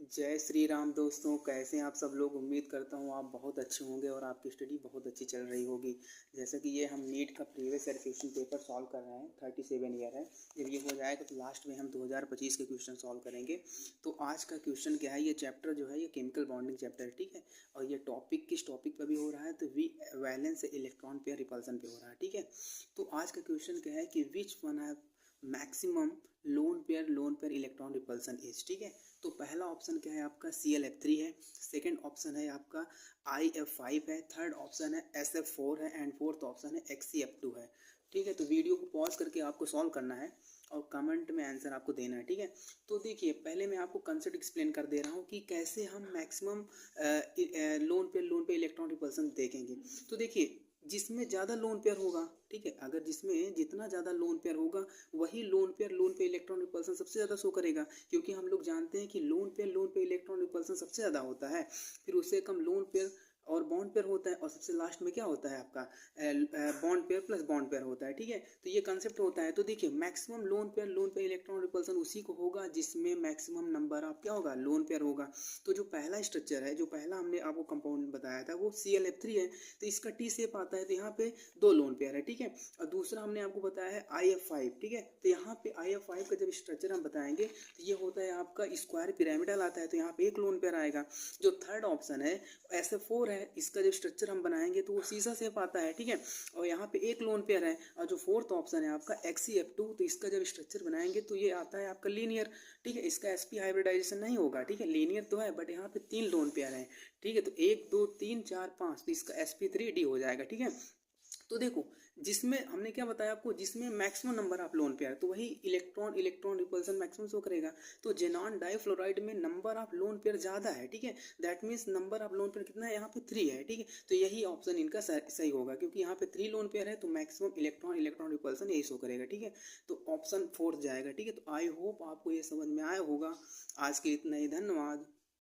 जय श्री राम दोस्तों, कैसे हैं आप सब लोग। उम्मीद करता हूँ आप बहुत अच्छे होंगे और आपकी स्टडी बहुत अच्छी चल रही होगी। जैसा कि ये हम नीट का previous year question paper solve कर रहे हैं। 37 ईयर है। जब ये हो जाएगा तो लास्ट में हम 2025 के क्वेश्चन सॉल्व करेंगे। तो आज का क्वेश्चन क्या है, ये चैप्टर जो है ये केमिकल बॉन्डिंग चैप्टर है, ठीक है। और ये टॉपिक किस टॉपिक पर भी हो रहा है, तो V valence electron pair repulsion पे हो रहा है, ठीक है। तो आज का क्वेश्चन क्या है कि which one have maximum lone pair electron repulsion is, ठीक है। तो पहला ऑप्शन क्या है आपका ClF3 है, सेकंड ऑप्शन है आपका IF5 है, थर्ड ऑप्शन है SF4 है एंड फोर्थ ऑप्शन है XCF2 है, ठीक है। तो वीडियो को पॉज करके आपको सॉल्व करना है और कमेंट में आंसर आपको देना है, ठीक है। तो देखिए, पहले मैं आपको कंसेप्ट एक्सप्लेन कर दे रहा हूँ कि कैसे हम मैक्सिमम लोन पे इलेक्ट्रॉन रिपल्सन देखेंगे। तो देखिए, जिसमें ज़्यादा लोन पेयर होगा, ठीक है, अगर जिसमें जितना ज़्यादा लोन पेयर होगा वही लोन पे इलेक्ट्रॉन रिपल्सन सबसे ज़्यादा शो करेगा, क्योंकि हम लोग जानते हैं कि लोन पे इलेक्ट्रॉन रिपल्सन सबसे ज़्यादा होता है। फिर उससे कम लोन पेयर और बॉन्ड पेयर होता है और सबसे लास्ट में क्या होता है आपका bond pair plus bond pair होता है, ठीक है। तो ये कंसेप्ट होता है। तो देखिए, maximum lone pair electron repulsion उसी को होगा जिसमें मैक्सिमम नंबर ऑफ क्या होगा, लोन पेयर होगा। तो जो पहला स्ट्रक्चर है, जो पहला हमने आपको कंपाउंड बताया था वो ClF3 है। तो इसका T शेप आता है, तो यहाँ पे 2 लोन पेयर है, ठीक है। और दूसरा हमने आपको बताया है IF5, ठीक है। तो यहाँ पे IF5 का जब स्ट्रक्चर हम बताएंगे तो ये होता है आपका स्क्वायर पिरामिडल आता है, तो यहाँ पे 1 लोन पेयर आएगा। जो थर्ड ऑप्शन है SF4 है, इसका जब स्ट्रक्चर हम बनाएंगे तो वो सीसा शेप आता है, ठीक है। और यहाँ पे 1 लोन पेयर है। और जो फोर्थ ऑप्शन है आपका XCF2, तो इसका जब स्ट्रक्चर बनाएंगे तो ये आता है आपका लीनियर, ठीक है। इसका sp हाइब्रिडाइजेशन नहीं होगा, ठीक है। लीनियर तो है बट यहाँ पे 3 लोन पेयर है, ठीक है। तो 1 2 3 4 5, तो इसका sp3d हो जाएगा, ठीक है। तो देखो, जिसमें हमने क्या बताया आपको, जिसमें maximum number of lone pair, तो वही इलेक्ट्रॉन रिपल्सन मैक्सिमम शो करेगा। तो जेनॉन डाइफ्लोराइड में नंबर ऑफ लोन पेयर ज़्यादा है, ठीक है। That means number of lone pair कितना है, यहाँ पे 3 है, ठीक है। तो यही ऑप्शन इनका सही होगा, क्योंकि यहाँ पे 3 लोन पेयर है, तो मैक्सिमम इलेक्ट्रॉन रिपल्सन यही शो करेगा, ठीक है। तो ऑप्शन 4 जाएगा, ठीक है। तो आई होप आपको ये समझ में आया होगा। आज के इतना ही, धन्यवाद।